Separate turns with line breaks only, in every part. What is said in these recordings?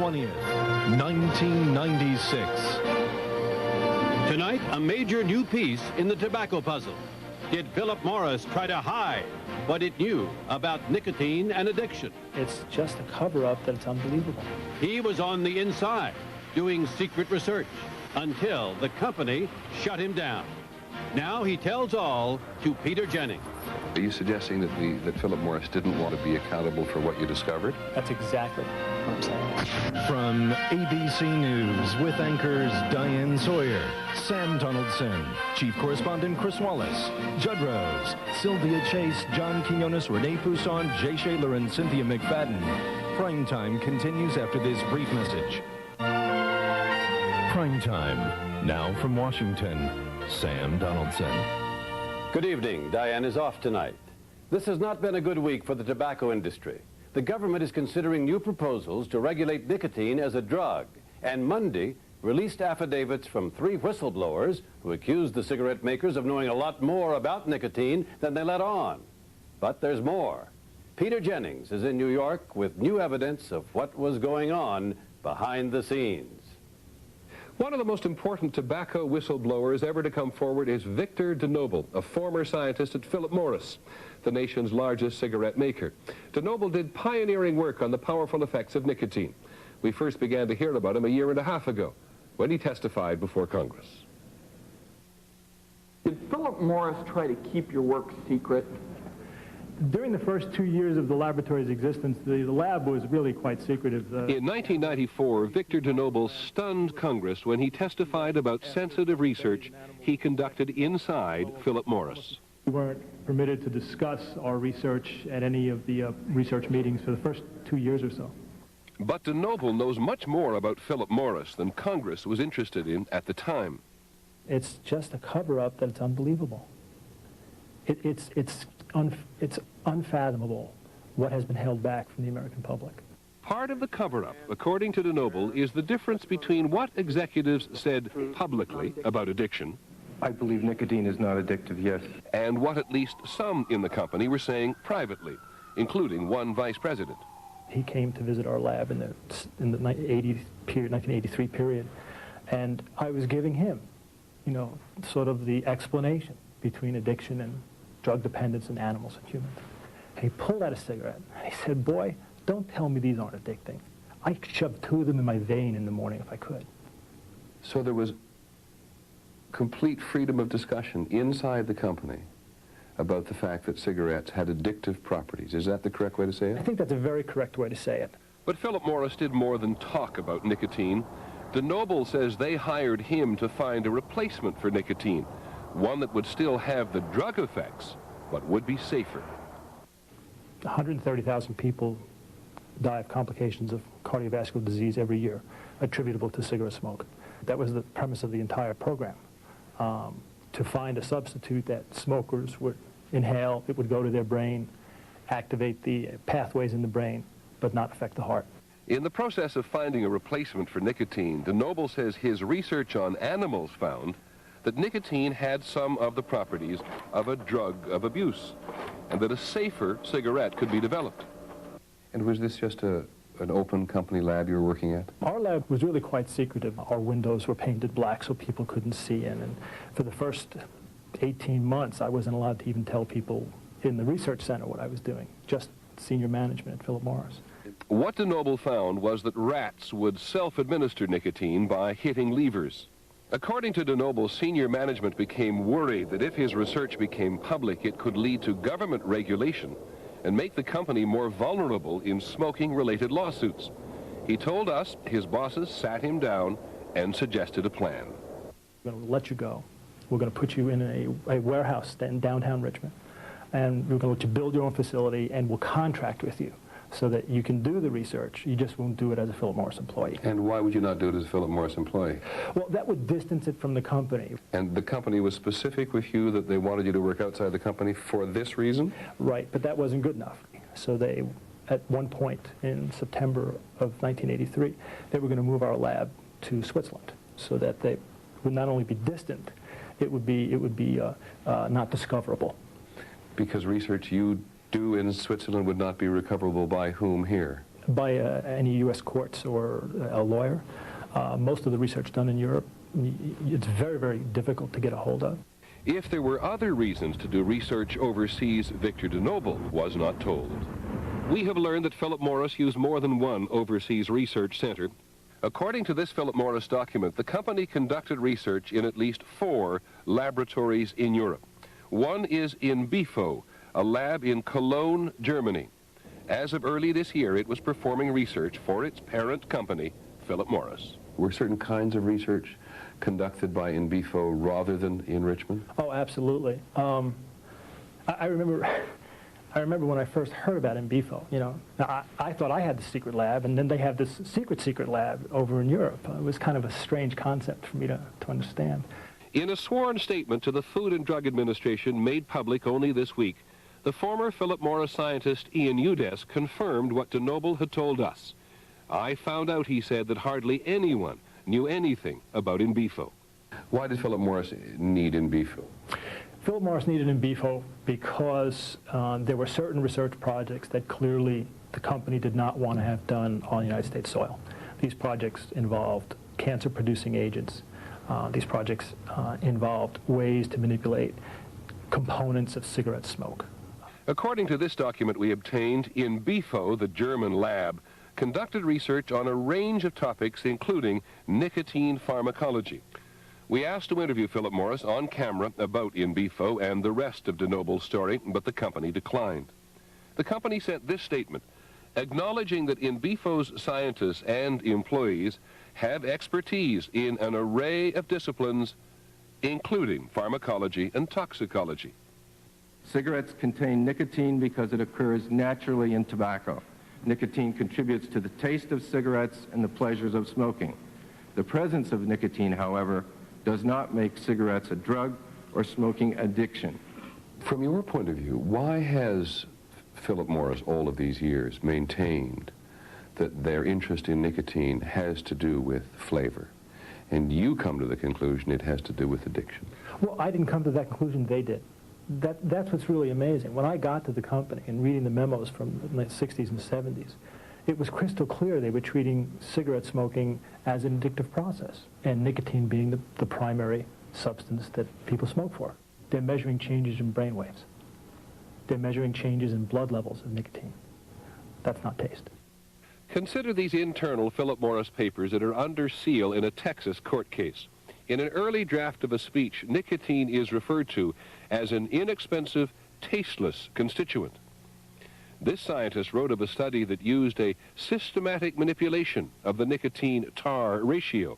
20th, 1996.
Tonight, a major new piece in the tobacco puzzle. Did Philip Morris try to hide what it knew about nicotine and addiction?
It's just a cover-up that's unbelievable.
He was on the inside, doing secret research, until the company shut him down. Now he tells all to Peter Jennings.
Are you suggesting that Philip Morris didn't want to be accountable for what you discovered?
That's exactly what I'm saying.
From ABC News with anchors Diane Sawyer, Sam Donaldson, Chief Correspondent Chris Wallace, Judd Rose, Sylvia Chase, John Quinones, Renee Poussin, Jay Shaler, and Cynthia McFadden. Primetime continues after this brief message. Primetime, now from Washington, Sam Donaldson.
Good evening. Diane is off tonight. This has not been a good week for the tobacco industry. The government is considering new proposals to regulate nicotine as a drug, and Monday released affidavits from 3 whistleblowers who accused the cigarette makers of knowing a lot more about nicotine than they let on. But there's more. Peter Jennings is in New York with new evidence of what was going on behind the scenes.
One of the most important tobacco whistleblowers ever to come forward is Victor DeNoble, a former scientist at Philip Morris, the nation's largest cigarette maker. DeNoble did pioneering work on the powerful effects of nicotine. We first began to hear about him a year and a half ago, when he testified before Congress.
Did Philip Morris try to keep your work secret?
During the first 2 years of the laboratory's existence, the lab was really quite secretive.
In 1994, Victor DeNoble stunned Congress when he testified about sensitive research he conducted inside Philip Morris.
We weren't permitted to discuss our research at any of the research meetings for the first 2 years or so.
But DeNoble knows much more about Philip Morris than Congress was interested in at the time.
It's just a cover-up that's unbelievable. It's unfathomable what has been held back from the American public.
Part of the cover-up, according to DeNoble, is the difference between what executives said publicly about addiction,
I believe nicotine is not addictive, yes,
and what at least some in the company were saying privately, including one vice president.
He came to visit our lab in the 1983 period, and I was giving him, you know, sort of the explanation between addiction and drug dependence in animals and humans. And he pulled out a cigarette, and he said, "Boy, don't tell me these aren't addicting. I shoved 2 of them in my vein in the morning if I could."
So there was complete freedom of discussion inside the company about the fact that cigarettes had addictive properties. Is that the correct way to say
I
it?
think that's a very correct way to say it.
But Philip Morris did more than talk about nicotine. DeNoble says they hired him to find a replacement for nicotine, one that would still have the drug effects, but would be safer.
130,000 people die of complications of cardiovascular disease every year attributable to cigarette smoke. That was the premise of the entire program, to find a substitute that smokers would inhale, it would go to their brain, activate the pathways in the brain, but not affect the heart.
In the process of finding a replacement for nicotine, DeNoble says his research on animals found that nicotine had some of the properties of a drug of abuse, and that a safer cigarette could be developed.
And was this just an open company lab you were working at?
Our lab was really quite secretive. Our windows were painted black so people couldn't see in, and for the first 18 months I wasn't allowed to even tell people in the research center what I was doing, just senior management at Philip Morris.
What DeNoble found was that rats would self-administer nicotine by hitting levers. According to DeNoble, senior management became worried that if his research became public, it could lead to government regulation and make the company more vulnerable in smoking-related lawsuits. He told us his bosses sat him down and suggested a plan.
We're going to let you go. We're going to put you in a warehouse in downtown Richmond, and we're going to let you build your own facility, and we'll contract with you so that you can do the research. You just won't do it as a Philip Morris employee.
And why would you not do it as a Philip Morris employee?
Well, that would distance it from the company.
And the company was specific with you that they wanted you to work outside the company for this reason?
Right, but that wasn't good enough. So they, at one point in September of 1983, they were going to move our lab to Switzerland so that they would not only be distant, it would be not discoverable.
Because research you do in Switzerland would not be recoverable by whom here?
by any U.S. courts or a lawyer. Most of the research done in Europe, it's very, very difficult to get a hold of.
If there were other reasons to do research overseas, Victor DeNoble was not told. We have learned that Philip Morris used more than one overseas research center. According to this Philip Morris document, the company conducted research in at least 4 laboratories in Europe. One is in BIFO, a lab in Cologne, Germany. As of early this year, it was performing research for its parent company, Philip Morris.
Were certain kinds of research conducted by in BIFO rather than in Richmond?
Oh, absolutely. I remember when I first heard about in BIFO, you know, I thought I had the secret lab, and then they have this secret lab over in Europe. It was kind of a strange concept for me to understand.
In a sworn statement to the Food and Drug Administration made public only this week, the former Philip Morris scientist Ian Udes confirmed what DeNoble had told us. I found out, he said, that hardly anyone knew anything about in BIFO.
Why did Philip Morris need in BIFO?
Philip Morris needed in BIFO because there were certain research projects that clearly the company did not want to have done on United States soil. These projects involved cancer-producing agents. These projects involved ways to manipulate components of cigarette smoke.
According to this document we obtained, in BIFO, the German lab, conducted research on a range of topics, including nicotine pharmacology. We asked to interview Philip Morris on camera about in BIFO and the rest of DeNoble's story, but the company declined. The company sent this statement, acknowledging that in BIFO's scientists and employees have expertise in an array of disciplines, including pharmacology and toxicology.
Cigarettes contain nicotine because it occurs naturally in tobacco. Nicotine contributes to the taste of cigarettes and the pleasures of smoking. The presence of nicotine, however, does not make cigarettes a drug or smoking addiction.
From your point of view, why has Philip Morris all of these years maintained that their interest in nicotine has to do with flavor, and you come to the conclusion it has to do with addiction?
Well, I didn't come to that conclusion, they did. That's what's really amazing. When I got to the company and reading the memos from the 60s and 70s, it was crystal clear they were treating cigarette smoking as an addictive process, and nicotine being the primary substance that people smoke for. They're measuring changes in brain waves. They're measuring changes in blood levels of nicotine. That's not taste.
Consider these internal Philip Morris papers that are under seal in a Texas court case. In an early draft of a speech, nicotine is referred to as an inexpensive, tasteless constituent. This scientist wrote of a study that used a systematic manipulation of the nicotine-tar ratio.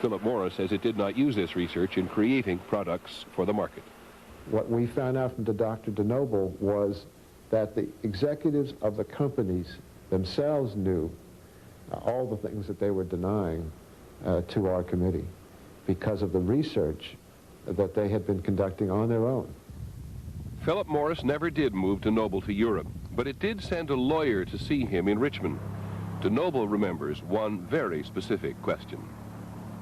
Philip Morris says it did not use this research in creating products for the market.
What we found out from Dr. DeNoble was that the executives of the companies themselves knew all the things that they were denying to our committee because of the research that they had been conducting on their own.
Philip Morris never did move DeNoble to Europe, but it did send a lawyer to see him in Richmond. DeNoble remembers one very specific question.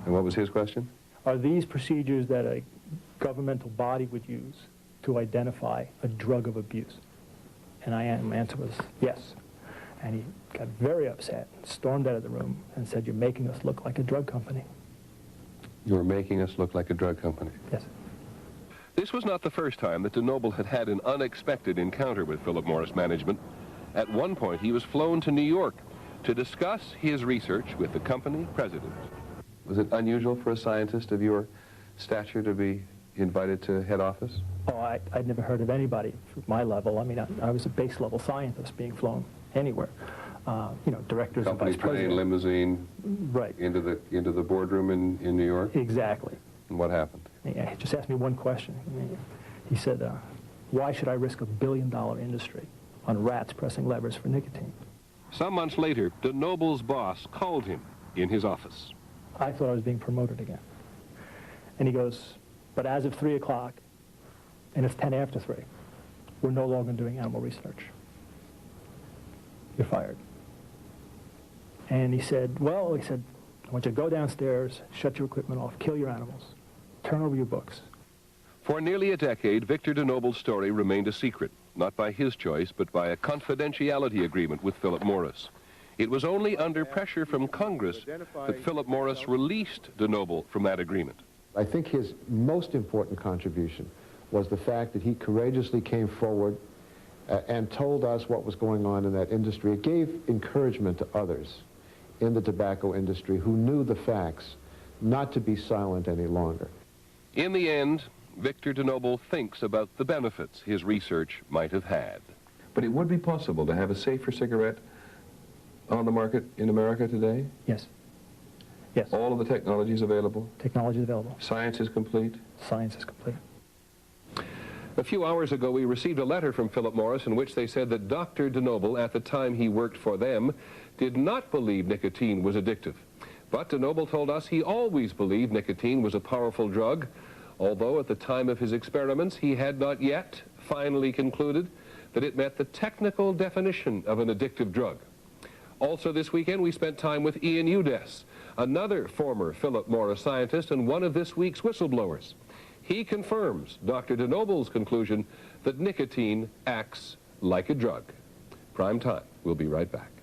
And what was his question?
Are these procedures that a governmental body would use to identify a drug of abuse? And my answer was yes. And he got very upset, stormed out of the room, and said, "You're making us look like a drug company."
You're making us look like a drug company.
Yes.
This was not the first time that DeNoble had had an unexpected encounter with Philip Morris management. At one point, he was flown to New York to discuss his research with the company president.
Was it unusual for a scientist of your stature to be invited to head office?
Oh, I'd never heard of anybody at my level. I mean, I was a base-level scientist being flown anywhere. You know, directors and
Company
vice
plane,
president.
limousine,
Right.
into the boardroom in New York?
Exactly.
And what happened?
He just asked me one question. He said, why should I risk $1 billion industry on rats pressing levers for nicotine?
Some months later, DeNoble's boss called him in his office.
I thought I was being promoted again. And he goes, but as of 3 o'clock, and it's 10 after 3, we're no longer doing animal research. You're fired. And he said, well, I want you to go downstairs, shut your equipment off, kill your animals, turn over your books.
For nearly a decade, Victor DeNoble's story remained a secret, not by his choice, but by a confidentiality agreement with Philip Morris. It was only under pressure from Congress that Philip Morris released DeNoble from that agreement.
I think his most important contribution was the fact that he courageously came forward and told us what was going on in that industry. It gave encouragement to others in the tobacco industry who knew the facts not to be silent any longer.
In the end, Victor DeNoble thinks about the benefits his research might have had.
But it would be possible to have a safer cigarette on the market in America today?
Yes. Yes.
All of the technology is available?
Technology is available.
Science is complete?
Science is complete.
A few hours ago, we received a letter from Philip Morris in which they said that Dr. DeNoble, at the time he worked for them, did not believe nicotine was addictive. But DeNoble told us he always believed nicotine was a powerful drug, although at the time of his experiments, he had not yet finally concluded that it met the technical definition of an addictive drug. Also this weekend, we spent time with Ian Udes, another former Philip Morris scientist and one of this week's whistleblowers. He confirms Dr. DeNoble's conclusion that nicotine acts like a drug. Prime Time. We'll be right back.